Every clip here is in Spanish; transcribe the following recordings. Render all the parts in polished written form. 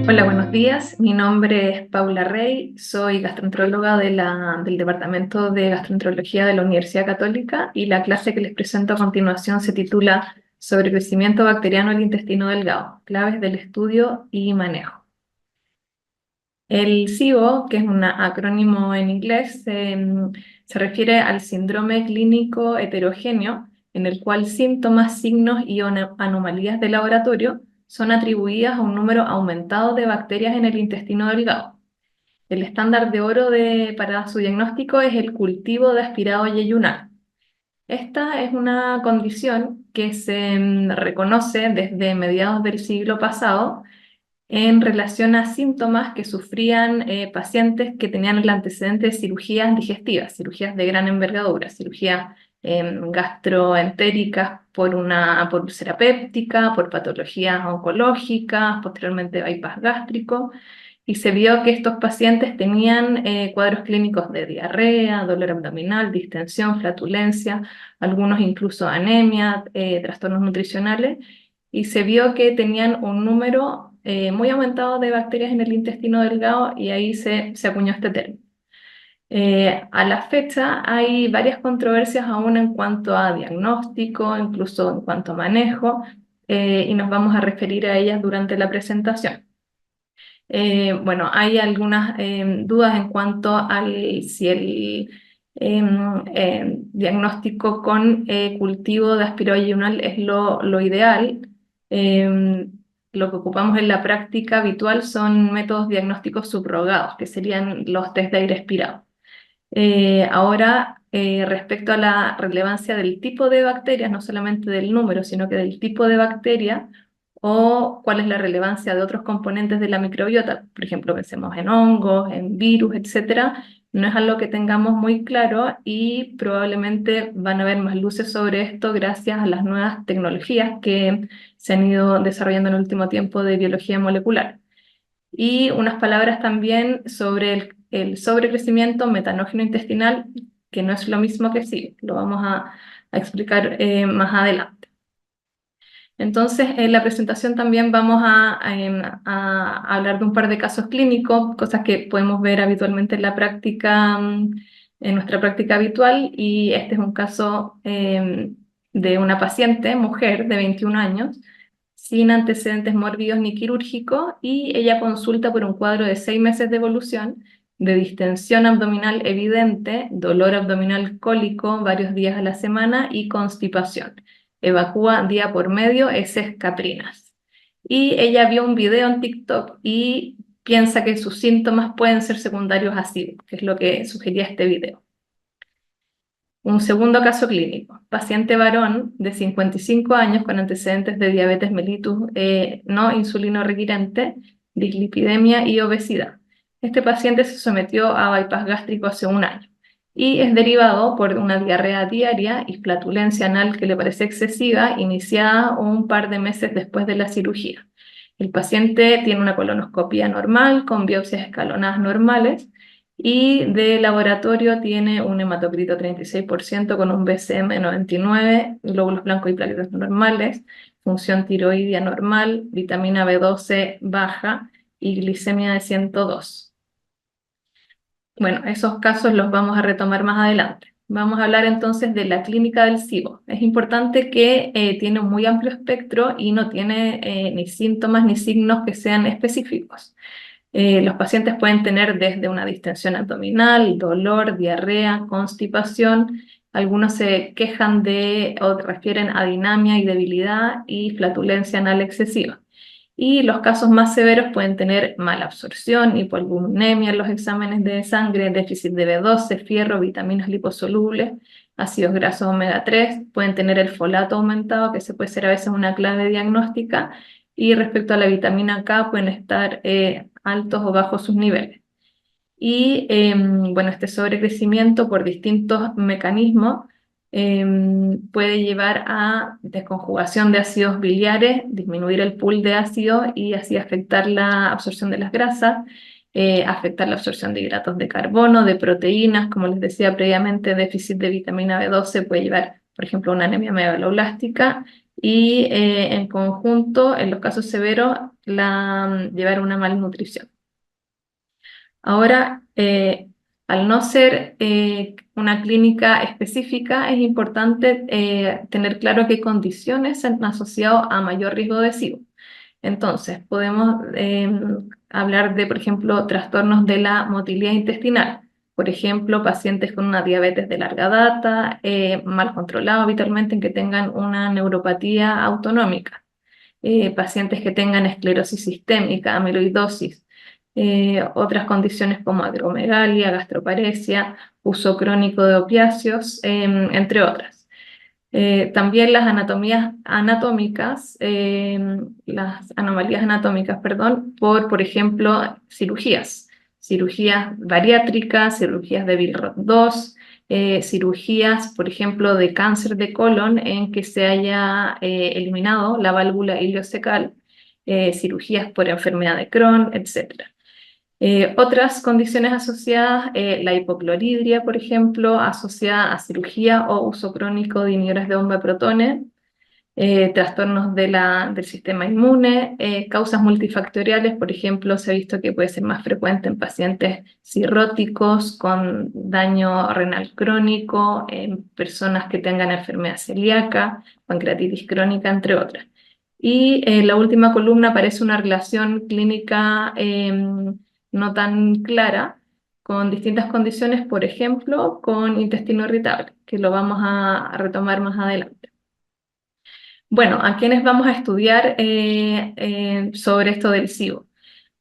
Hola, buenos días. Mi nombre es Paula Rey, soy gastroenteróloga del Departamento de Gastroenterología de la Universidad Católica y la clase que les presento a continuación se titula Sobrecrecimiento bacteriano del intestino delgado, claves del estudio y manejo. El SIBO, que es un acrónimo en inglés, se refiere al síndrome clínico heterogéneo, en el cual síntomas, signos y anomalías de laboratorio son atribuidas a un número aumentado de bacterias en el intestino delgado. El estándar de oro para su diagnóstico es el cultivo de aspirado yeyunal. Esta es una condición que se reconoce desde mediados del siglo pasado en relación a síntomas que sufrían pacientes que tenían el antecedente de cirugías digestivas, cirugías de gran envergadura, cirugías gastroentéricas por úlcera péptica, por patologías oncológicas, posteriormente bypass gástrico, y se vio que estos pacientes tenían cuadros clínicos de diarrea, dolor abdominal, distensión, flatulencia, algunos incluso anemia, trastornos nutricionales, y se vio que tenían un número muy aumentado de bacterias en el intestino delgado y ahí se acuñó este término. A la fecha hay varias controversias aún en cuanto a diagnóstico, incluso en cuanto a manejo, y nos vamos a referir a ellas durante la presentación. Bueno, hay algunas dudas en cuanto al si el diagnóstico con cultivo de aspiroyunal es lo ideal. Em, lo que ocupamos en la práctica habitual son métodos diagnósticos subrogados, que serían los test de aire expirado. Ahora, respecto a la relevancia del tipo de bacterias, no solamente del número, sino que del tipo de bacteria, o cuál es la relevancia de otros componentes de la microbiota, por ejemplo, pensemos en hongos, en virus, etcétera, no es algo que tengamos muy claro y probablemente van a haber más luces sobre esto gracias a las nuevas tecnologías que se han ido desarrollando en el último tiempo de biología molecular. Y unas palabras también sobre el sobrecrecimiento metanógeno intestinal, que no es lo mismo que sí, lo vamos a explicar más adelante. Entonces, en la presentación también vamos a hablar de un par de casos clínicos, cosas que podemos ver habitualmente en la práctica, en nuestra práctica habitual, y este es un caso de una paciente, mujer de 21 años, sin antecedentes mórbidos ni quirúrgicos, y ella consulta por un cuadro de 6 meses de evolución, de distensión abdominal evidente, dolor abdominal cólico varios días a la semana y constipación. Evacúa día por medio heces caprinas. Y ella vio un video en TikTok y piensa que sus síntomas pueden ser secundarios a SIBO, que es lo que sugería este video. Un segundo caso clínico, paciente varón de 55 años con antecedentes de diabetes mellitus no insulino requirente, dislipidemia y obesidad. Este paciente se sometió a bypass gástrico hace un año y es derivado por una diarrea diaria y flatulencia anal que le parece excesiva, iniciada un par de meses después de la cirugía. El paciente tiene una colonoscopia normal con biopsias escalonadas normales y de laboratorio tiene un hematocrito 36% con un BCM 99, glóbulos blancos y plaquetas normales, función tiroidea normal, vitamina B12 baja y glicemia de 102. Bueno, esos casos los vamos a retomar más adelante. Vamos a hablar entonces de la clínica del SIBO. Es importante que tiene un muy amplio espectro y no tiene ni síntomas ni signos que sean específicos. Los pacientes pueden tener desde una distensión abdominal, dolor, diarrea, constipación. Algunos se quejan de o refieren a dinamia y debilidad y flatulencia anal excesiva. Y los casos más severos pueden tener mala absorción, hipoalbuminemia en los exámenes de sangre, déficit de B12, fierro, vitaminas liposolubles, ácidos grasos omega 3, pueden tener el folato aumentado, que se puede ser a veces una clave diagnóstica, y respecto a la vitamina K pueden estar altos o bajos sus niveles. Y bueno, este sobrecrecimiento por distintos mecanismos puede llevar a desconjugación de ácidos biliares, disminuir el pool de ácido y así afectar la absorción de las grasas, afectar la absorción de hidratos de carbono, de proteínas, como les decía previamente, déficit de vitamina B12 puede llevar, por ejemplo, a una anemia megaloblástica y en conjunto, en los casos severos, llevar una malnutrición. Ahora, al no ser una clínica específica, es importante tener claro qué condiciones se han asociado a mayor riesgo de SIBO. Entonces, podemos hablar de, por ejemplo, trastornos de la motilidad intestinal. Por ejemplo, pacientes con una diabetes de larga data, mal controlado habitualmente, en que tengan una neuropatía autonómica. Pacientes que tengan esclerosis sistémica, amiloidosis, otras condiciones como acromegalia, gastroparesia, uso crónico de opiáceos, entre otras. También las las anomalías anatómicas, perdón, por ejemplo, cirugías bariátricas, cirugías de Billroth 2, cirugías, por ejemplo, de cáncer de colon en que se haya eliminado la válvula ileocecal, cirugías por enfermedad de Crohn, etc. Otras condiciones asociadas, la hipocloridria, por ejemplo, asociada a cirugía o uso crónico de inhibidores de bomba de protones, trastornos del sistema inmune, causas multifactoriales, por ejemplo, se ha visto que puede ser más frecuente en pacientes cirróticos con daño renal crónico, en personas que tengan enfermedad celíaca, pancreatitis crónica, entre otras. Y en la última columna aparece una relación clínica no tan clara con distintas condiciones, por ejemplo, con intestino irritable, que lo vamos a retomar más adelante. Bueno, ¿a quiénes vamos a estudiar sobre esto del SIBO?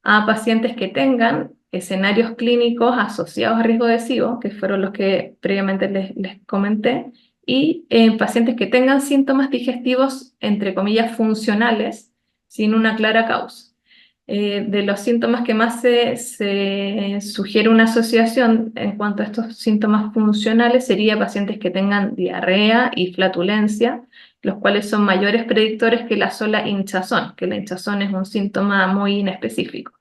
A pacientes que tengan escenarios clínicos asociados a riesgo de SIBO, que fueron los que previamente les comenté, y pacientes que tengan síntomas digestivos, entre comillas, funcionales, sin una clara causa. De los síntomas que más se sugiere una asociación en cuanto a estos síntomas funcionales sería pacientes que tengan diarrea y flatulencia, los cuales son mayores predictores que la sola hinchazón, que la hinchazón es un síntoma muy inespecífico.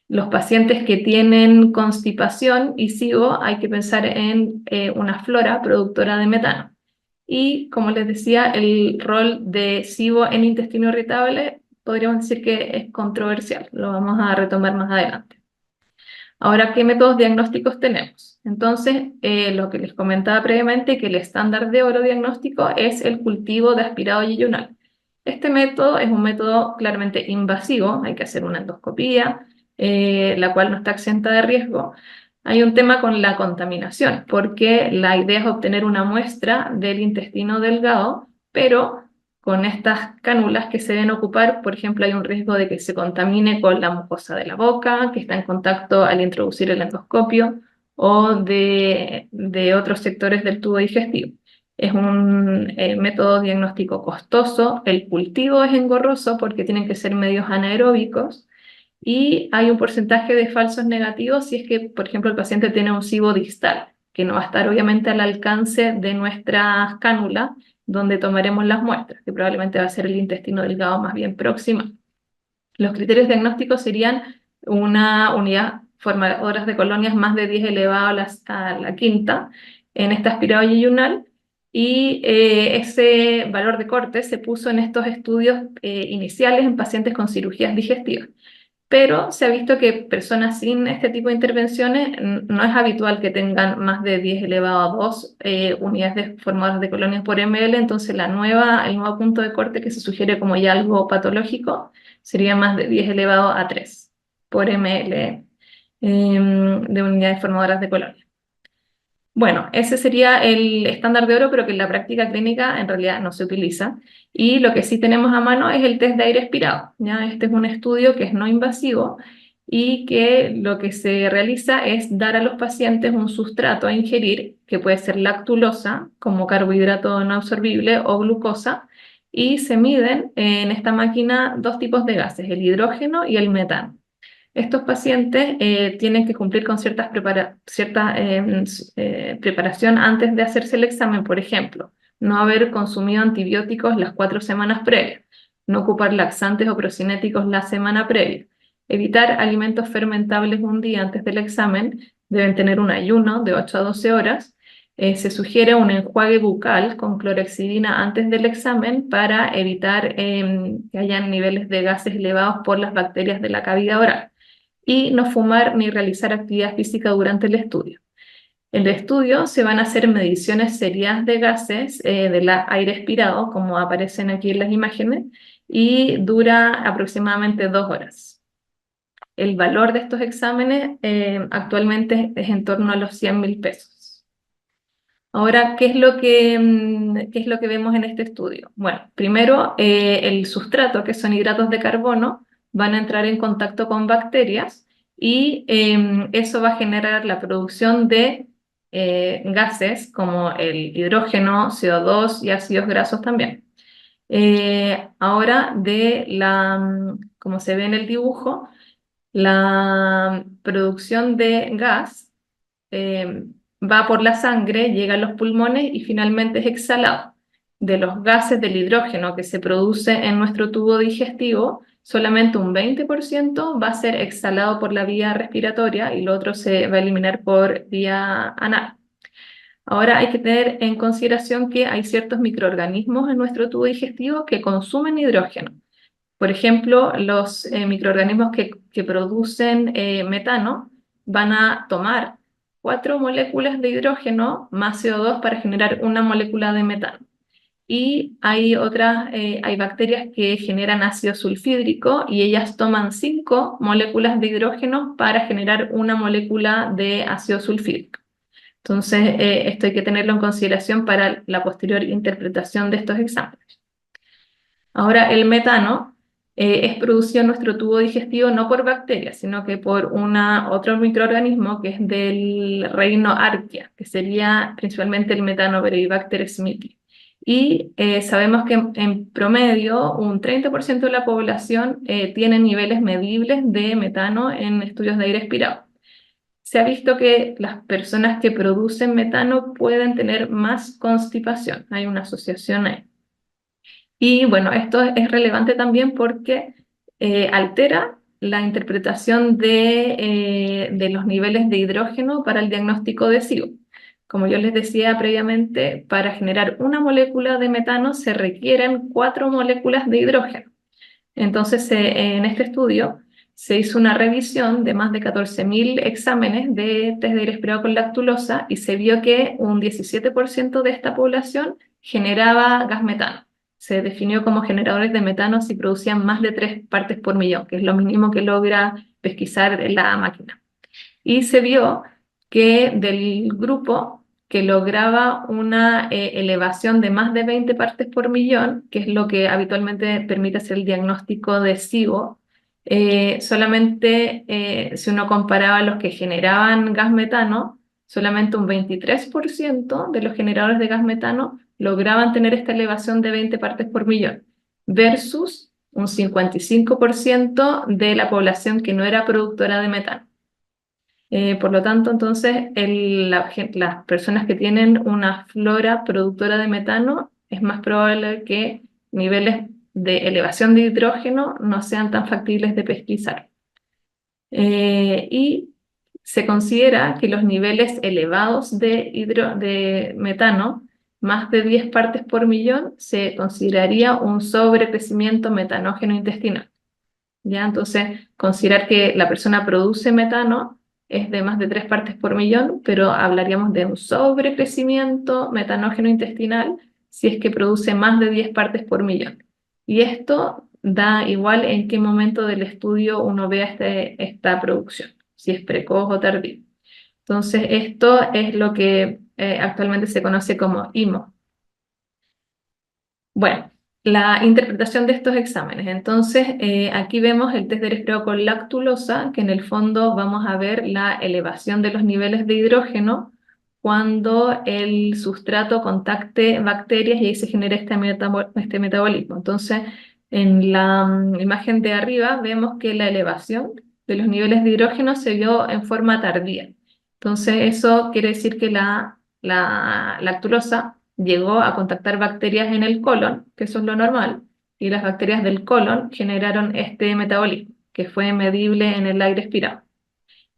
Los pacientes que tienen constipación y SIBO hay que pensar en una flora productora de metano. Y como les decía, el rol de SIBO en intestino irritable podríamos decir que es controversial, lo vamos a retomar más adelante. Ahora, ¿qué métodos diagnósticos tenemos? Entonces, lo que les comentaba previamente, que el estándar de oro diagnóstico es el cultivo de aspirado yeyunal. Este método es un método claramente invasivo, hay que hacer una endoscopía, la cual no está exenta de riesgo. Hay un tema con la contaminación, porque la idea es obtener una muestra del intestino delgado, pero con estas cánulas que se deben ocupar, por ejemplo, hay un riesgo de que se contamine con la mucosa de la boca, que está en contacto al introducir el endoscopio, o de otros sectores del tubo digestivo. Es un método diagnóstico costoso, el cultivo es engorroso porque tienen que ser medios anaeróbicos, y hay un porcentaje de falsos negativos si es que, por ejemplo, el paciente tiene un SIBO distal, que no va a estar obviamente al alcance de nuestras cánulas, donde tomaremos las muestras, que probablemente va a ser el intestino delgado más bien próximo. Los criterios diagnósticos serían una unidad formadoras de colonias más de 10 elevado a la quinta en este aspirado yeyunal, y ese valor de corte se puso en estos estudios iniciales en pacientes con cirugías digestivas. Pero se ha visto que personas sin este tipo de intervenciones no es habitual que tengan más de 10 elevado a 2 unidades formadoras de colonias por ml, entonces el nuevo punto de corte que se sugiere como ya algo patológico sería más de 10 elevado a 3 por ml de unidades formadoras de colonias. Bueno, ese sería el estándar de oro, pero que en la práctica clínica en realidad no se utiliza. Y lo que sí tenemos a mano es el test de aire expirado, ¿ya? Este es un estudio que es no invasivo y que lo que se realiza es dar a los pacientes un sustrato a ingerir, que puede ser lactulosa, como carbohidrato no absorbible, o glucosa, y se miden en esta máquina dos tipos de gases, el hidrógeno y el metano. Estos pacientes tienen que cumplir con cierta preparación antes de hacerse el examen, por ejemplo, no haber consumido antibióticos las 4 semanas previas, no ocupar laxantes o procinéticos la semana previa, evitar alimentos fermentables un día antes del examen, deben tener un ayuno de 8 a 12 horas, Se sugiere un enjuague bucal con clorhexidina antes del examen para evitar que hayan niveles de gases elevados por las bacterias de la cavidad oral. Y no fumar ni realizar actividad física durante el estudio. En el estudio se van a hacer mediciones serias de gases del aire expirado, como aparecen aquí en las imágenes, y dura aproximadamente 2 horas. El valor de estos exámenes actualmente es en torno a los 100.000 pesos. Ahora, qué es lo que vemos en este estudio? Bueno, primero, el sustrato, que son hidratos de carbono, van a entrar en contacto con bacterias y eso va a generar la producción de gases como el hidrógeno, CO2 y ácidos grasos también. Ahora, como se ve en el dibujo, la producción de gas eh, va por la sangre, llega a los pulmones y finalmente es exhalado. De los gases del hidrógeno que se produce en nuestro tubo digestivo, solamente un 20% va a ser exhalado por la vía respiratoria y lo otro se va a eliminar por vía anal. Ahora hay que tener en consideración que hay ciertos microorganismos en nuestro tubo digestivo que consumen hidrógeno. Por ejemplo, los microorganismos que producen metano van a tomar 4 moléculas de hidrógeno más CO2 para generar una molécula de metano. Y hay bacterias que generan ácido sulfídrico y ellas toman 5 moléculas de hidrógeno para generar una molécula de ácido sulfídrico. Entonces, esto hay que tenerlo en consideración para la posterior interpretación de estos exámenes. Ahora, el metano es producido en nuestro tubo digestivo no por bacterias, sino que por otro microorganismo que es del reino Archaea, que sería principalmente el Methanobrevibacter smithii. Y sabemos que en promedio un 30% de la población tiene niveles medibles de metano en estudios de aire expirado. Se ha visto que las personas que producen metano pueden tener más constipación. Hay una asociación ahí. Y bueno, esto es relevante también porque altera la interpretación de los niveles de hidrógeno para el diagnóstico de SIBO. Como yo les decía previamente, para generar una molécula de metano se requieren 4 moléculas de hidrógeno. Entonces, en este estudio se hizo una revisión de más de 14.000 exámenes de test de aire expirado con lactulosa y se vio que un 17% de esta población generaba gas metano. Se definió como generadores de metano si producían más de 3 partes por millón, que es lo mínimo que logra pesquisar la máquina. Y se vio que del grupo que lograba una elevación de más de 20 partes por millón, que es lo que habitualmente permite hacer el diagnóstico de SIBO, solamente si uno comparaba los que generaban gas metano, solamente un 23% de los generadores de gas metano lograban tener esta elevación de 20 partes por millón, versus un 55% de la población que no era productora de metano. Por lo tanto, entonces, las personas que tienen una flora productora de metano, es más probable que niveles de elevación de hidrógeno no sean tan factibles de pesquisar. Y se considera que los niveles elevados de metano, más de 10 partes por millón, se consideraría un sobrecrecimiento metanógeno intestinal. ¿Ya? Entonces, considerar que la persona produce metano es de más de 3 partes por millón, pero hablaríamos de un sobrecrecimiento metanógeno intestinal si es que produce más de 10 partes por millón. Y esto da igual en qué momento del estudio uno vea esta producción, si es precoz o tardío. Entonces, esto es lo que actualmente se conoce como IMO. Bueno, la interpretación de estos exámenes. Entonces, aquí vemos el test de respirado con lactulosa, que en el fondo vamos a ver la elevación de los niveles de hidrógeno cuando el sustrato contacte bacterias y ahí se genera este metabolismo. Entonces, en la imagen de arriba vemos que la elevación de los niveles de hidrógeno se vio en forma tardía. Entonces, eso quiere decir que la lactulosa llegó a contactar bacterias en el colon, que eso es lo normal, y las bacterias del colon generaron este metabolismo, que fue medible en el aire expirado.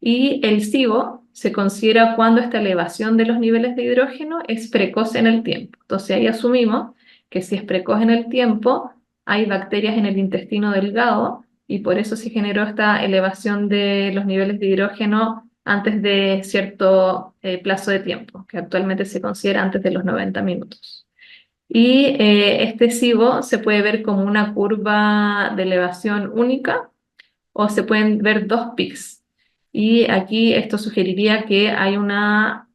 Y el SIBO se considera cuando esta elevación de los niveles de hidrógeno es precoz en el tiempo. Entonces ahí asumimos que si es precoz en el tiempo, hay bacterias en el intestino delgado y por eso se generó esta elevación de los niveles de hidrógeno antes de cierto plazo de tiempo, que actualmente se considera antes de los 90 minutos. Y este SIBO se puede ver como una curva de elevación única o se pueden ver dos pics. Y aquí esto sugeriría que hay una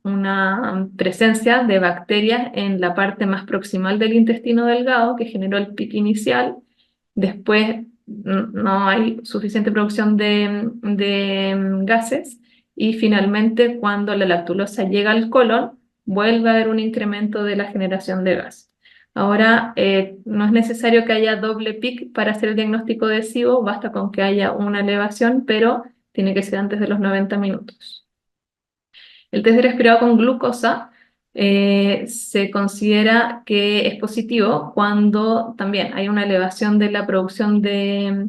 presencia de bacterias en la parte más proximal del intestino delgado que generó el pic inicial. Después no hay suficiente producción de gases y finalmente cuando la lactulosa llega al colon vuelve a haber un incremento de la generación de gas. Ahora, no es necesario que haya doble pic para hacer el diagnóstico de SIBO, basta con que haya una elevación, pero tiene que ser antes de los 90 minutos. El test de respirado con glucosa se considera que es positivo cuando también hay una elevación de la producción de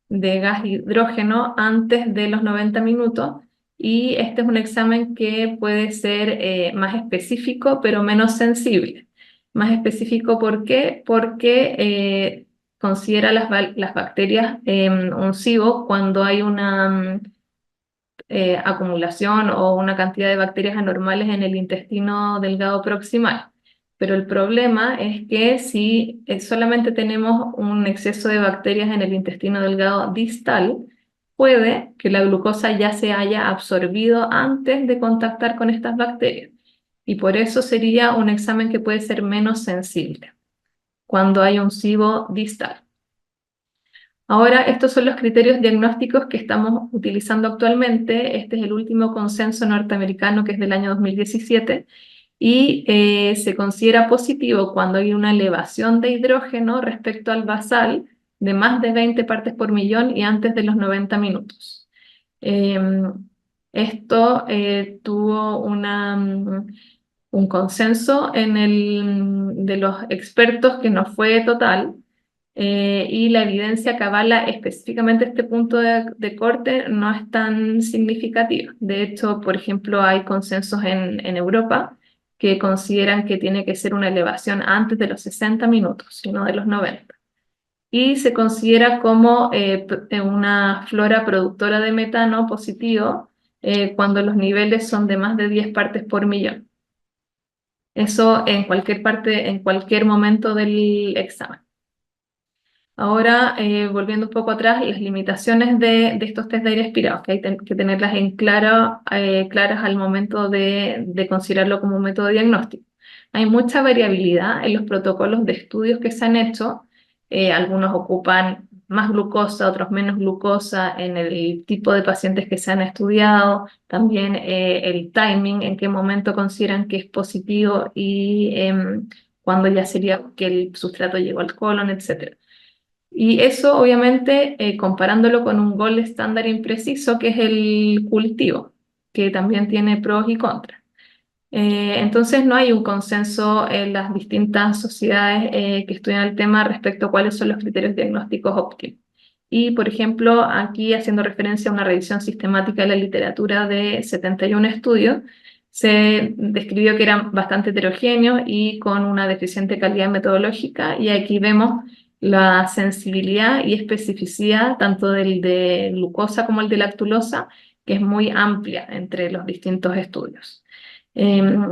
gas hidrógeno antes de los 90 minutos y este es un examen que puede ser más específico pero menos sensible. Más específico, ¿por qué? Porque considera las bacterias un SIBO cuando hay una acumulación o una cantidad de bacterias anormales en el intestino delgado proximal. Pero el problema es que si solamente tenemos un exceso de bacterias en el intestino delgado distal, puede que la glucosa ya se haya absorbido antes de contactar con estas bacterias. Y por eso sería un examen que puede ser menos sensible cuando hay un SIBO distal. Ahora, estos son los criterios diagnósticos que estamos utilizando actualmente. Este es el último consenso norteamericano que es del año 2017 y se considera positivo cuando hay una elevación de hidrógeno respecto al basal de más de 20 partes por millón y antes de los 90 minutos. Esto tuvo un consenso de los expertos que no fue total. Y la evidencia que avala específicamente este punto de corte no es tan significativa. De hecho, por ejemplo, hay consensos en Europa que consideran que tiene que ser una elevación antes de los 60 minutos, sino de los 90. Y se considera como una flora productora de metano positivo cuando los niveles son de más de 10 partes por millón. Eso en cualquier parte, en cualquier momento del examen. Ahora, volviendo un poco atrás, las limitaciones de estos test de aire expirado, que hay que tenerlas claras al momento de considerarlo como un método diagnóstico. Hay mucha variabilidad en los protocolos de estudios que se han hecho. Algunos ocupan más glucosa, otros menos glucosa en el tipo de pacientes que se han estudiado. También el timing, en qué momento consideran que es positivo y cuándo ya sería que el sustrato llegó al colon, etc. Y eso, obviamente, comparándolo con un gol estándar impreciso, que es el cultivo, que también tiene pros y contras. Entonces, no hay un consenso en las distintas sociedades que estudian el tema respecto a cuáles son los criterios diagnósticos óptimos. Y, por ejemplo, aquí haciendo referencia a una revisión sistemática de la literatura de 71 estudios, se describió que eran bastante heterogéneos y con una deficiente calidad metodológica, y aquí vemos la sensibilidad y especificidad tanto del de glucosa como el de lactulosa, que es muy amplia entre los distintos estudios.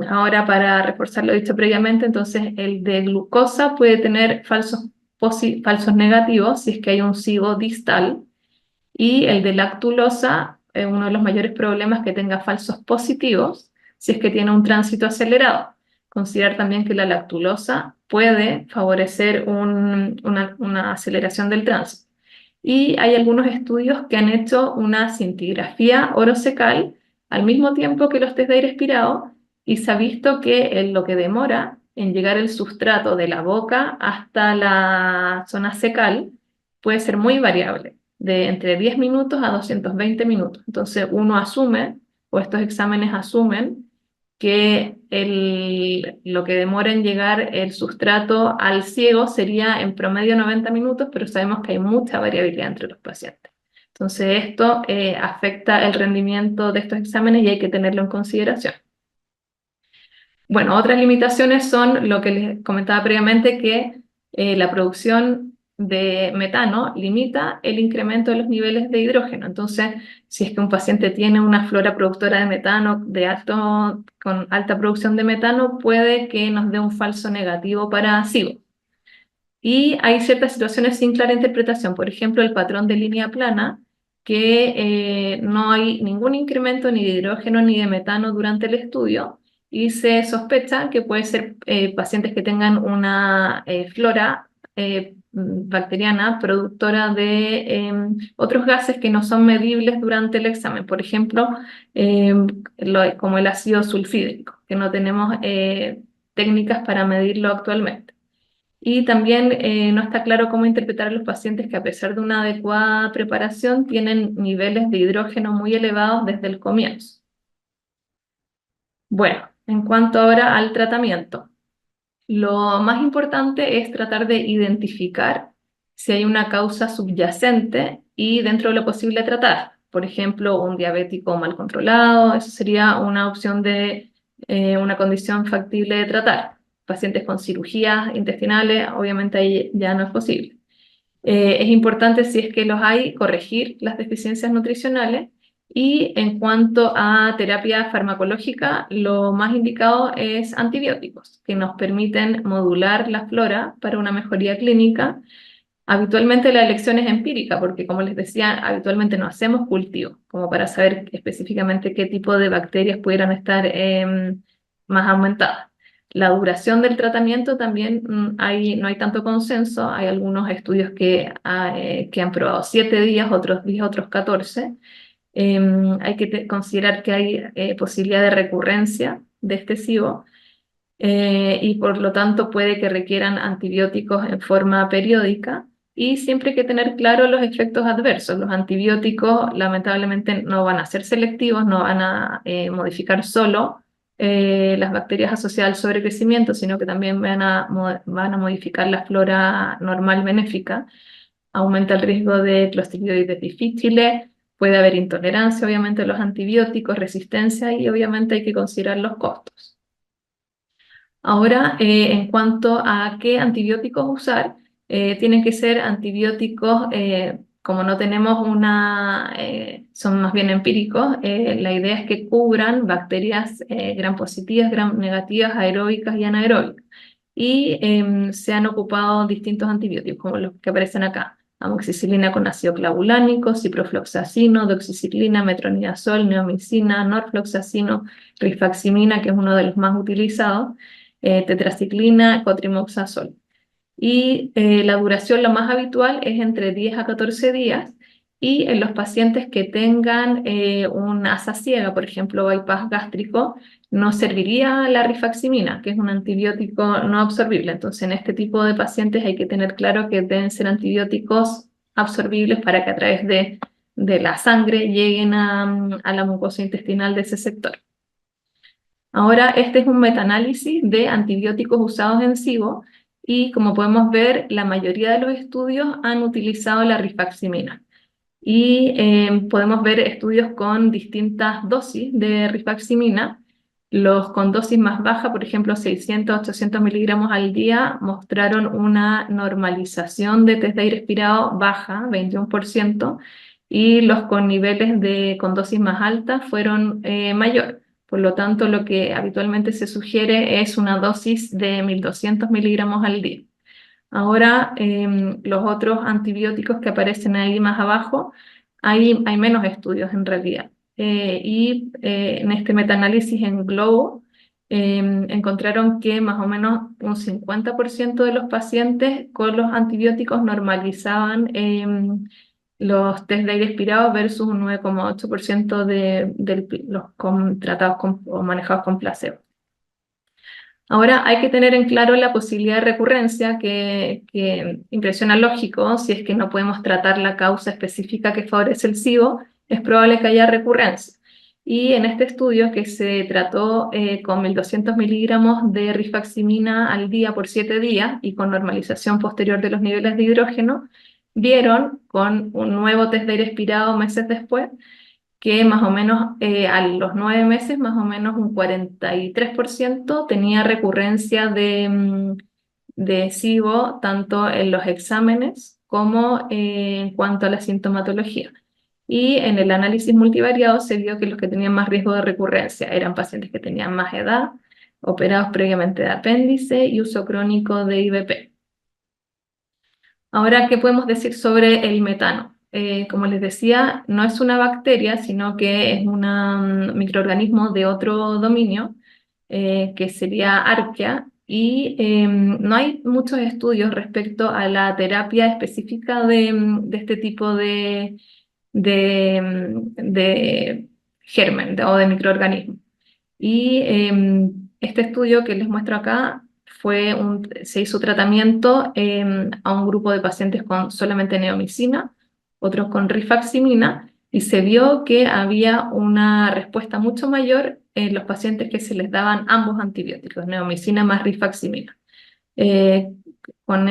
Ahora, para reforzar lo dicho previamente, entonces el de glucosa puede tener falsos negativos si es que hay un SIBO distal, y el de lactulosa, uno de los mayores problemas que tenga falsos positivos si es que tiene un tránsito acelerado. Considerar también que la lactulosa puede favorecer una aceleración del tránsito. Y hay algunos estudios que han hecho una cintigrafía orocecal al mismo tiempo que los test de aire expirado y se ha visto que lo que demora en llegar el sustrato de la boca hasta la zona cecal puede ser muy variable, de entre 10 minutos a 220 minutos. Entonces uno asume, o estos exámenes asumen, que lo que demora en llegar el sustrato al ciego sería en promedio 90 minutos, pero sabemos que hay mucha variabilidad entre los pacientes. Entonces esto afecta el rendimiento de estos exámenes y hay que tenerlo en consideración. Bueno, otras limitaciones son lo que les comentaba previamente, que la producción de metano limita el incremento de los niveles de hidrógeno. Entonces, si es que un paciente tiene una flora productora de metano con alta producción de metano, puede que nos dé un falso negativo para SIBO. Y hay ciertas situaciones sin clara interpretación, por ejemplo, el patrón de línea plana, que no hay ningún incremento ni de hidrógeno ni de metano durante el estudio, y se sospecha que puede ser pacientes que tengan una flora bacteriana productora de otros gases que no son medibles durante el examen, por ejemplo, como el ácido sulfídrico, que no tenemos técnicas para medirlo actualmente. Y también no está claro cómo interpretar a los pacientes que, a pesar de una adecuada preparación, tienen niveles de hidrógeno muy elevados desde el comienzo. Bueno, en cuanto ahora al tratamiento, lo más importante es tratar de identificar si hay una causa subyacente y, dentro de lo posible, tratar. Por ejemplo, un diabético mal controlado, eso sería una opción de una condición factible de tratar. Pacientes con cirugías intestinales, obviamente ahí ya no es posible. Es importante, si es que los hay, corregir las deficiencias nutricionales. Y en cuanto a terapia farmacológica, lo más indicado es antibióticos, que nos permiten modular la flora para una mejoría clínica. Habitualmente la elección es empírica, porque, como les decía, habitualmente no hacemos cultivo, como para saber específicamente qué tipo de bacterias pudieran estar más aumentadas. La duración del tratamiento también no hay tanto consenso. Hay algunos estudios que han probado 7 días, otros 10, otros 14. Hay que considerar que hay posibilidad de recurrencia de este SIBO, y por lo tanto puede que requieran antibióticos en forma periódica, y siempre hay que tener claro los efectos adversos. Los antibióticos lamentablemente no van a ser selectivos, no van a modificar solo las bacterias asociadas al sobrecrecimiento, sino que también van a modificar la flora normal benéfica. Aumenta el riesgo de Clostridioides difficile, puede haber intolerancia obviamente a los antibióticos, resistencia, y obviamente hay que considerar los costos. Ahora, en cuanto a qué antibióticos usar, tienen que ser antibióticos, como no tenemos son más bien empíricos, la idea es que cubran bacterias gram positivas, gram negativas, aeróbicas y anaeróbicas. Y se han ocupado distintos antibióticos, como los que aparecen acá: amoxicilina con ácido clavulánico, ciprofloxacino, doxiciclina, metronidazol, neomicina, norfloxacino, rifaximina, que es uno de los más utilizados, tetraciclina, cotrimoxazol. Y la duración, lo más habitual, es entre 10 a 14 días. Y en los pacientes que tengan una asa ciega, por ejemplo, bypass gástrico, no serviría la rifaximina, que es un antibiótico no absorbible. Entonces, en este tipo de pacientes hay que tener claro que deben ser antibióticos absorbibles para que a través de la sangre lleguen a la mucosa intestinal de ese sector. Ahora, este es un metaanálisis de antibióticos usados en SIBO, y, como podemos ver, la mayoría de los estudios han utilizado la rifaximina. Y podemos ver estudios con distintas dosis de rifaximina. Los con dosis más baja, por ejemplo 600, 800 miligramos al día, mostraron una normalización de test de aire expirado baja, 21%, y los con niveles con dosis más altas fueron mayor. Por lo tanto, lo que habitualmente se sugiere es una dosis de 1200 miligramos al día. Ahora, los otros antibióticos que aparecen ahí más abajo, hay menos estudios en realidad. En este metaanálisis en Globo, encontraron que más o menos un 50% de los pacientes con los antibióticos normalizaban los test de aire expirado, versus un 9,8% de los tratados o manejados con placebo. Ahora, hay que tener en claro la posibilidad de recurrencia, que impresiona lógico. Si es que no podemos tratar la causa específica que favorece el SIBO, es probable que haya recurrencia. Y en este estudio, que se trató con 1200 miligramos de rifaximina al día por 7 días y con normalización posterior de los niveles de hidrógeno, vieron con un nuevo test de aire expirado meses después que más o menos a los 9 meses, más o menos un 43% tenía recurrencia de SIBO, tanto en los exámenes como en cuanto a la sintomatología. Y en el análisis multivariado se vio que los que tenían más riesgo de recurrencia eran pacientes que tenían más edad, operados previamente de apéndice y uso crónico de IVP. Ahora, ¿qué podemos decir sobre el metano? Como les decía, no es una bacteria, sino que es un microorganismo de otro dominio, que sería Archaea, y no hay muchos estudios respecto a la terapia específica de este tipo de germen o de microorganismo. Y este estudio que les muestro acá se hizo tratamiento a un grupo de pacientes con solamente neomicina, otros con rifaximina, y se vio que había una respuesta mucho mayor en los pacientes que se les daban ambos antibióticos, neomicina más rifaximina. Eh, con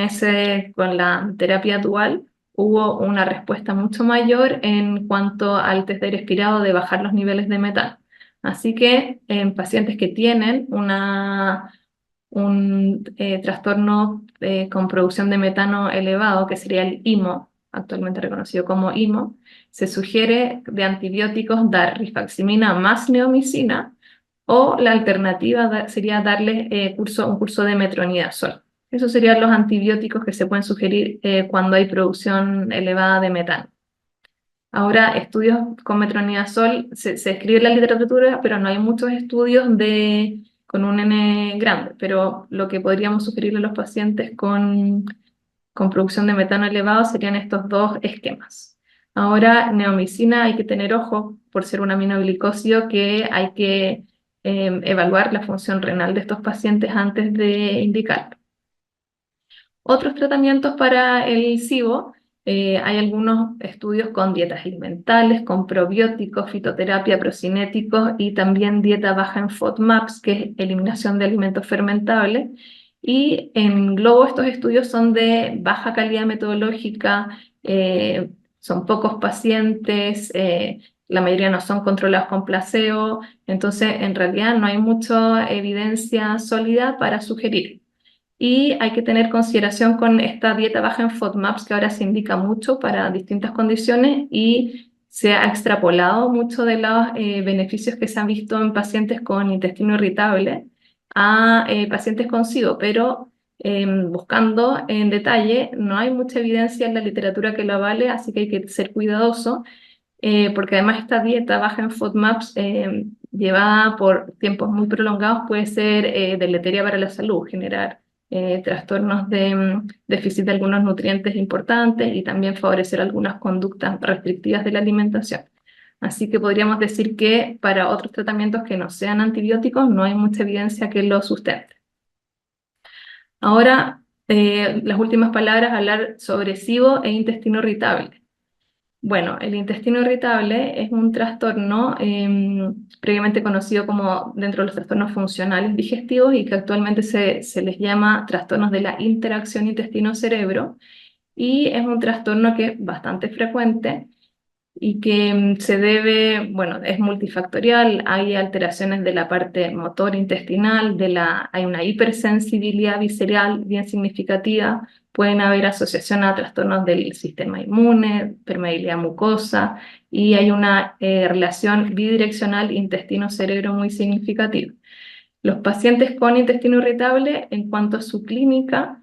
la terapia dual hubo una respuesta mucho mayor en cuanto al test de aire expirado de bajar los niveles de metano. Así que en pacientes que tienen un trastorno con producción de metano elevado, que sería el IMO, actualmente reconocido como IMO, se sugiere de antibióticos dar rifaximina más neomicina, o la alternativa sería darles un curso de metronidazol. Esos serían los antibióticos que se pueden sugerir cuando hay producción elevada de metano. Ahora, estudios con metronidazol, se escribe en la literatura, pero no hay muchos estudios con un N grande. Pero lo que podríamos sugerirle a los pacientes con producción de metano elevado serían estos dos esquemas. Ahora, neomicina hay que tener ojo por ser un aminoglicosio que hay que evaluar la función renal de estos pacientes antes de indicarlo. Otros tratamientos para el SIBO, hay algunos estudios con dietas alimentales, con probióticos, fitoterapia, procinéticos y también dieta baja en FODMAPs, que es eliminación de alimentos fermentables. Y en globo estos estudios son de baja calidad metodológica, son pocos pacientes, la mayoría no son controlados con placebo, entonces en realidad no hay mucha evidencia sólida para sugerir. Y hay que tener consideración con esta dieta baja en FODMAPs, que ahora se indica mucho para distintas condiciones y se ha extrapolado mucho de los beneficios que se han visto en pacientes con intestino irritable a pacientes con SIBO, pero buscando en detalle no hay mucha evidencia en la literatura que lo avale, así que hay que ser cuidadoso, porque además esta dieta baja en FODMAPs llevada por tiempos muy prolongados puede ser deleteria para la salud, generar trastornos de déficit de algunos nutrientes importantes y también favorecer algunas conductas restrictivas de la alimentación. Así que podríamos decir que para otros tratamientos que no sean antibióticos no hay mucha evidencia que lo sustente. Ahora, las últimas palabras, hablar sobre SIBO e intestino irritable. Bueno, el intestino irritable es un trastorno previamente conocido como dentro de los trastornos funcionales digestivos y que actualmente se les llama trastornos de la interacción intestino-cerebro, y es un trastorno que es bastante frecuente y que se debe, bueno, es multifactorial, hay alteraciones de la parte motor intestinal, hay una hipersensibilidad visceral bien significativa, pueden haber asociación a trastornos del sistema inmune, permeabilidad mucosa, y hay una relación bidireccional intestino-cerebro muy significativa. Los pacientes con intestino irritable, en cuanto a su clínica,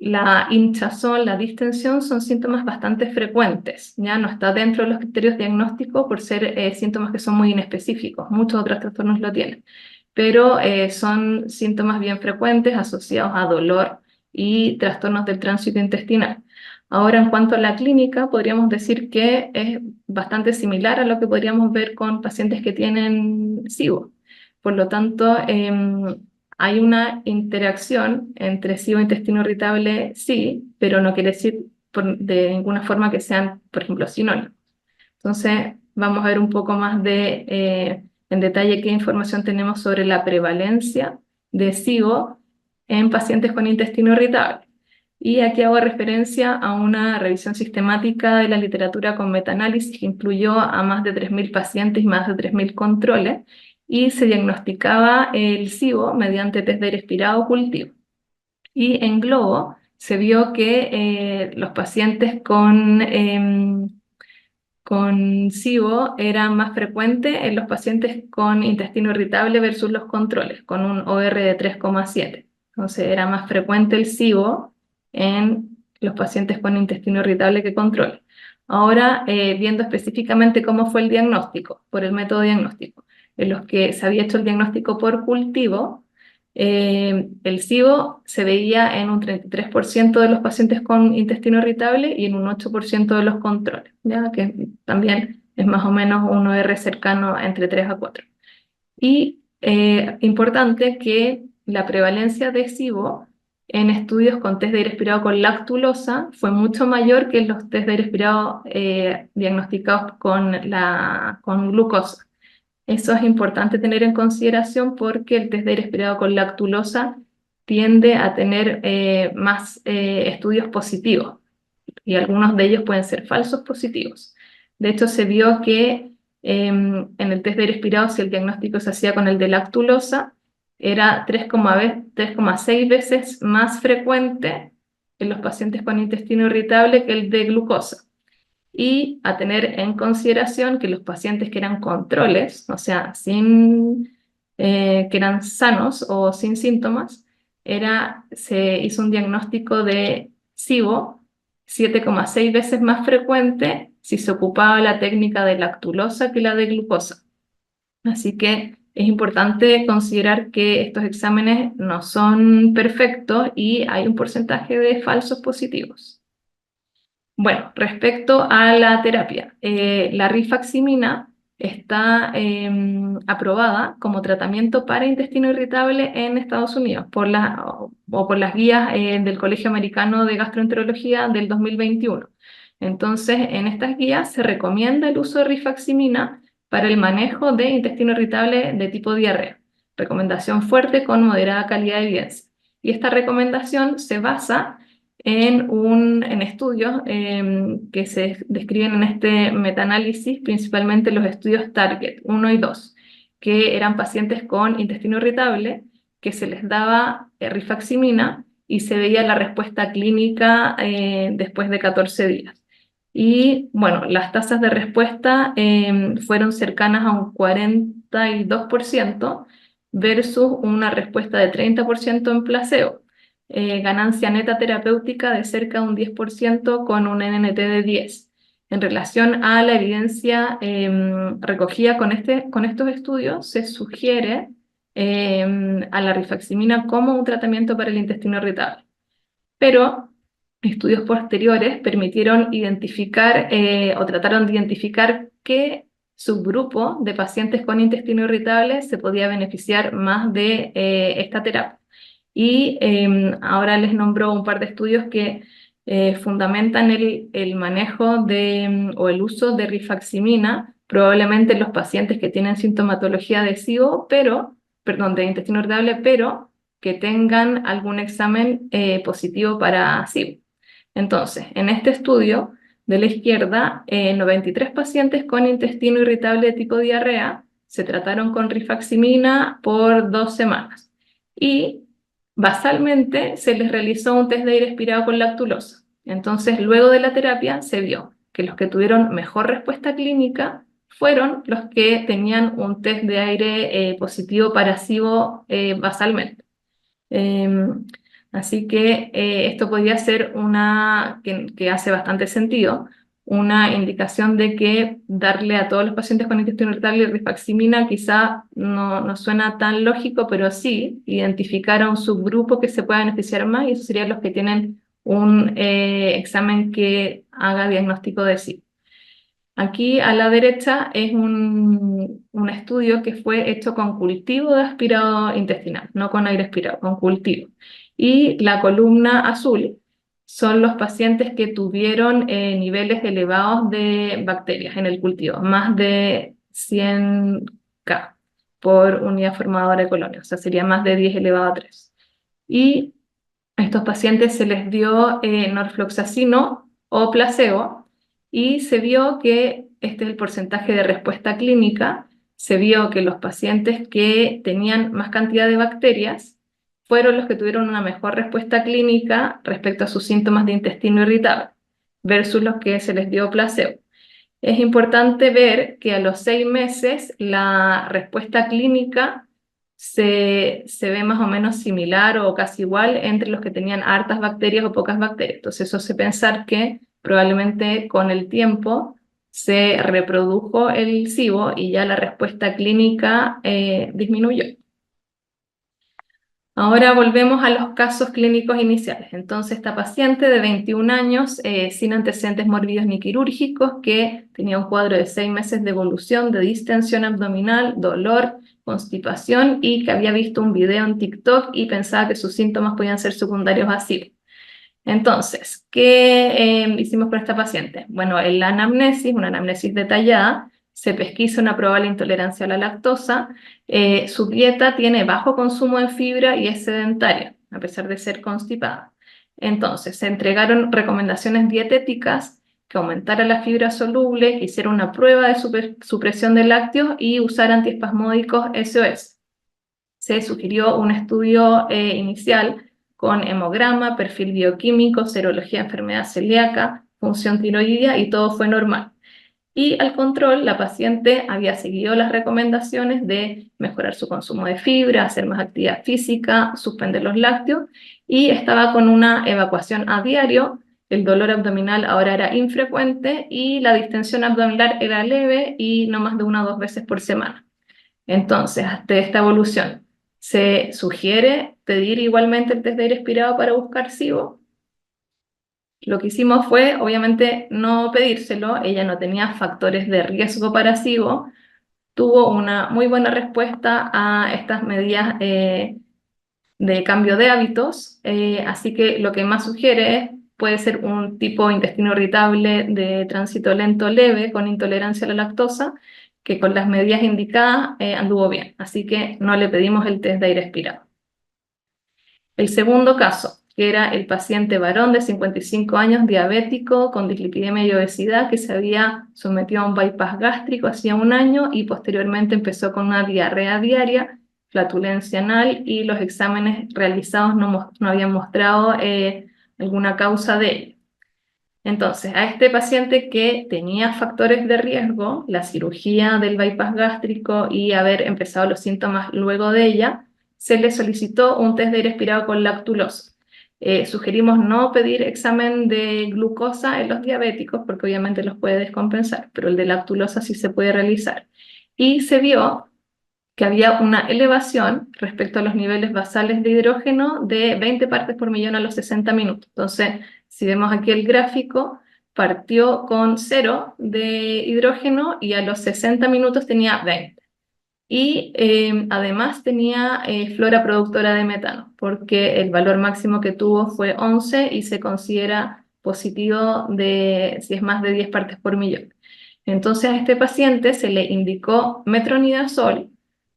la hinchazón, la distensión son síntomas bastante frecuentes, ya no está dentro de los criterios diagnósticos por ser síntomas que son muy inespecíficos, muchos otros trastornos lo tienen, pero son síntomas bien frecuentes asociados a dolor y trastornos del tránsito intestinal. Ahora, en cuanto a la clínica, podríamos decir que es bastante similar a lo que podríamos ver con pacientes que tienen SIBO. Por lo tanto, hay una interacción entre SIBO e intestino irritable, sí, pero no quiere decir de ninguna forma que sean, por ejemplo, sinónimos. Entonces, vamos a ver un poco más en detalle qué información tenemos sobre la prevalencia de SIBO en pacientes con intestino irritable. Y aquí hago referencia a una revisión sistemática de la literatura con metaanálisis que incluyó a más de 3.000 pacientes y más de 3.000 controles, y se diagnosticaba el SIBO mediante test de aire expirado cultivo. Y en globo se vio que los pacientes con SIBO era más frecuente en los pacientes con intestino irritable versus los controles, con un OR de 3,7. Entonces era más frecuente el SIBO en los pacientes con intestino irritable que controles. Ahora, viendo específicamente cómo fue el diagnóstico, por el método diagnóstico, en los que se había hecho el diagnóstico por cultivo, el SIBO se veía en un 33% de los pacientes con intestino irritable y en un 8% de los controles, ¿ya? Que también es más o menos un OR cercano entre 3 a 4. Y importante que la prevalencia de SIBO en estudios con test de aire expirado con lactulosa fue mucho mayor que en los test de aire expirado diagnosticados con glucosa. Eso es importante tener en consideración porque el test de aire expirado con lactulosa tiende a tener más estudios positivos, y algunos de ellos pueden ser falsos positivos. De hecho, se vio que en el test de aire expirado, si el diagnóstico se hacía con el de lactulosa, era 3,6 veces más frecuente en los pacientes con intestino irritable que el de glucosa. Y a tener en consideración que los pacientes que eran controles, o sea, que eran sanos o sin síntomas, se hizo un diagnóstico de SIBO 7,6 veces más frecuente si se ocupaba la técnica de lactulosa que la de glucosa. Así que es importante considerar que estos exámenes no son perfectos y hay un porcentaje de falsos positivos. Bueno, respecto a la terapia, la rifaximina está aprobada como tratamiento para intestino irritable en Estados Unidos o por las guías del Colegio Americano de Gastroenterología del 2021. Entonces, en estas guías se recomienda el uso de rifaximina para el manejo de intestino irritable de tipo diarrea. Recomendación fuerte con moderada calidad de evidencia. Y esta recomendación se basa en estudios que se describen en este metaanálisis, principalmente los estudios Target 1 y 2, que eran pacientes con intestino irritable, que se les daba rifaximina y se veía la respuesta clínica después de 14 días. Y bueno, las tasas de respuesta fueron cercanas a un 42% versus una respuesta de 30% en placebo. Ganancia neta terapéutica de cerca de un 10% con un NNT de 10. En relación a la evidencia recogida con estos estudios, se sugiere a la rifaximina como un tratamiento para el intestino irritable. Pero estudios posteriores permitieron identificar o trataron de identificar qué subgrupo de pacientes con intestino irritable se podía beneficiar más de esta terapia. Y ahora les nombro un par de estudios que fundamentan el manejo o el uso de rifaximina, probablemente en los pacientes que tienen sintomatología de SIBO, de intestino irritable, pero que tengan algún examen positivo para SIBO. Entonces, en este estudio de la izquierda, 93 pacientes con intestino irritable de tipo diarrea se trataron con rifaximina por 2 semanas. Y basalmente se les realizó un test de aire expirado con lactulosa. Entonces, luego de la terapia se vio que los que tuvieron mejor respuesta clínica fueron los que tenían un test de aire positivo para SIBO basalmente. Así que esto podría ser que hace bastante sentido, una indicación de que darle a todos los pacientes con intestino irritable rifaximina quizá no suena tan lógico, pero sí identificar a un subgrupo que se pueda beneficiar más, y esos serían los que tienen un examen que haga diagnóstico de SIBO. Aquí a la derecha es un estudio que fue hecho con cultivo de aspirado intestinal, no con aire aspirado, con cultivo. Y la columna azul son los pacientes que tuvieron niveles elevados de bacterias en el cultivo, más de 100K por unidad formadora de colonia, o sea, sería más de 10 elevado a 3. Y A estos pacientes se les dio norfloxacino o placebo y se vio que este es el porcentaje de respuesta clínica. Se vio que los pacientes que tenían más cantidad de bacterias fueron los que tuvieron una mejor respuesta clínica respecto a sus síntomas de intestino irritable versus los que se les dio placebo. Es importante ver que a los 6 meses la respuesta clínica se ve más o menos similar o casi igual entre los que tenían hartas bacterias o pocas bacterias. Entonces eso hace pensar que probablemente con el tiempo se reprodujo el SIBO y ya la respuesta clínica disminuyó. Ahora volvemos a los casos clínicos iniciales. Entonces, esta paciente de 21 años, sin antecedentes mórbidos ni quirúrgicos, que tenía un cuadro de 6 meses de evolución, de distensión abdominal, dolor, constipación y que había visto un video en TikTok y pensaba que sus síntomas podían ser secundarios a SIBO. Entonces, ¿qué hicimos con esta paciente? Bueno, en la anamnesis, una anamnesis detallada, se pesquisa una probable intolerancia a la lactosa. Su dieta tiene bajo consumo de fibra y es sedentaria, a pesar de ser constipada. Entonces, se entregaron recomendaciones dietéticas que aumentara la fibra soluble, que hiciera una prueba de supresión de lácteos y usar antiespasmódicos SOS. Se sugirió un estudio inicial con hemograma, perfil bioquímico, serología de enfermedad celíaca, función tiroidea y todo fue normal. Y al control, la paciente había seguido las recomendaciones de mejorar su consumo de fibra, hacer más actividad física, suspender los lácteos y estaba con una evacuación a diario. El dolor abdominal ahora era infrecuente y la distensión abdominal era leve y no más de 1 o 2 veces por semana. Entonces, ante esta evolución, se sugiere pedir igualmente el test de aire expirado para buscar SIBO. Lo que hicimos fue, obviamente, no pedírselo. Ella no tenía factores de riesgo para SIBO. Tuvo una muy buena respuesta a estas medidas de cambio de hábitos. Así que lo que más sugiere es, puede ser un tipo de intestino irritable de tránsito lento leve con intolerancia a la lactosa, que con las medidas indicadas anduvo bien. Así que no le pedimos el test de aire expirado. El segundo caso, que era el paciente varón de 55 años, diabético, con dislipidemia y obesidad, que se había sometido a un bypass gástrico hacía 1 año y posteriormente empezó con una diarrea diaria, flatulencia anal y los exámenes realizados no habían mostrado alguna causa de ello. Entonces, a este paciente que tenía factores de riesgo, la cirugía del bypass gástrico y haber empezado los síntomas luego de ella, se le solicitó un test de aire expirado con lactulosa. Sugerimos no pedir examen de glucosa en los diabéticos porque obviamente los puede descompensar, pero el de lactulosa sí se puede realizar. Y se vio que había una elevación respecto a los niveles basales de hidrógeno de 20 partes por millón a los 60 minutos. Entonces, si vemos aquí el gráfico, partió con 0 de hidrógeno y a los 60 minutos tenía 20. Y además tenía flora productora de metano, porque el valor máximo que tuvo fue 11 y se considera positivo si es más de 10 partes por millón. Entonces a este paciente se le indicó metronidazol,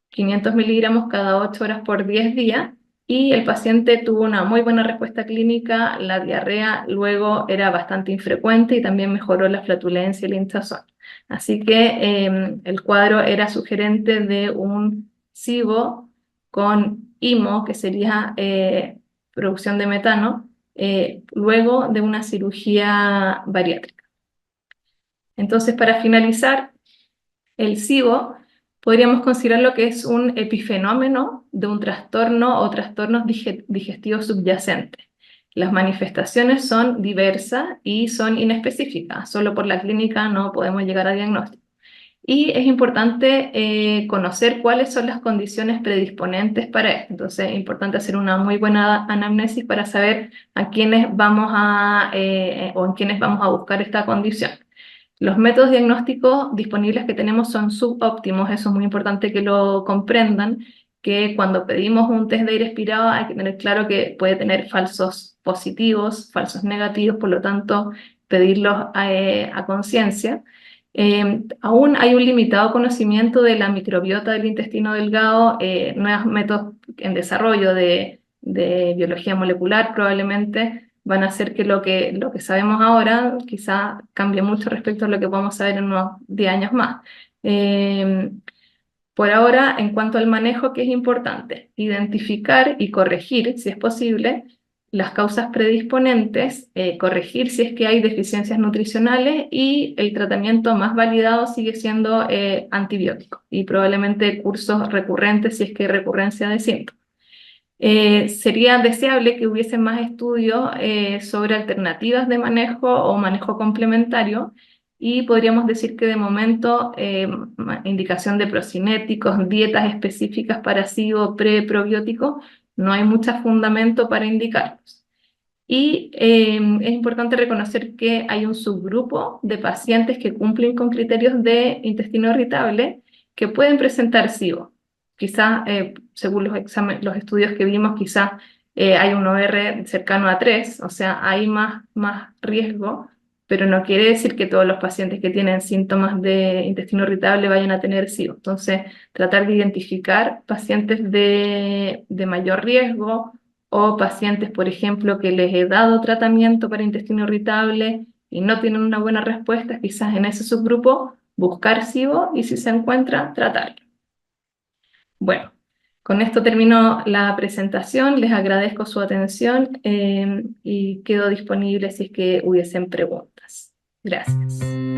500 miligramos cada 8 horas por 10 días, y el paciente tuvo una muy buena respuesta clínica. La diarrea luego era bastante infrecuente y también mejoró la flatulencia y la hinchazón. Así que el cuadro era sugerente de un SIBO con IMO, que sería producción de metano, luego de una cirugía bariátrica. Entonces, para finalizar, el SIBO podríamos considerar lo que es un epifenómeno de un trastorno o trastornos digestivos subyacentes. Las manifestaciones son diversas y son inespecíficas. Solo por la clínica no podemos llegar a diagnóstico. Y es importante conocer cuáles son las condiciones predisponentes para esto. Entonces es importante hacer una muy buena anamnesis para saber a quiénes vamos o en quiénes vamos a buscar esta condición. Los métodos diagnósticos disponibles que tenemos son subóptimos. Eso es muy importante que lo comprendan, que cuando pedimos un test de aire expirado hay que tener claro que puede tener falsos positivos, falsos negativos, por lo tanto pedirlos a conciencia. Aún hay un limitado conocimiento de la microbiota del intestino delgado, nuevos métodos en desarrollo de de biología molecular probablemente van a hacer que lo que sabemos ahora quizá cambie mucho respecto a lo que podemos saber en unos 10 años más. Eh, por ahora, en cuanto al manejo, ¿qué es importante? Identificar y corregir, si es posible, las causas predisponentes, corregir si es que hay deficiencias nutricionales y el tratamiento más validado sigue siendo antibiótico y probablemente cursos recurrentes si es que hay recurrencia de síntomas. Sería deseable que hubiese más estudios sobre alternativas de manejo o manejo complementario y podríamos decir que de momento indicación de procinéticos, dietas específicas para SIBO preprobióticos, no hay mucho fundamento para indicarlos. Y es importante reconocer que hay un subgrupo de pacientes que cumplen con criterios de intestino irritable que pueden presentar SIBO. Quizás, según los estudios que vimos, quizás hay un OR cercano a 3, o sea, hay más riesgo, pero no quiere decir que todos los pacientes que tienen síntomas de intestino irritable vayan a tener SIBO. Entonces, tratar de identificar pacientes de mayor riesgo o pacientes, por ejemplo, que les he dado tratamiento para intestino irritable y no tienen una buena respuesta, quizás en ese subgrupo buscar SIBO y si se encuentra, tratarlo. Bueno, con esto termino la presentación, les agradezco su atención y quedo disponible si es que hubiesen preguntas. Gracias.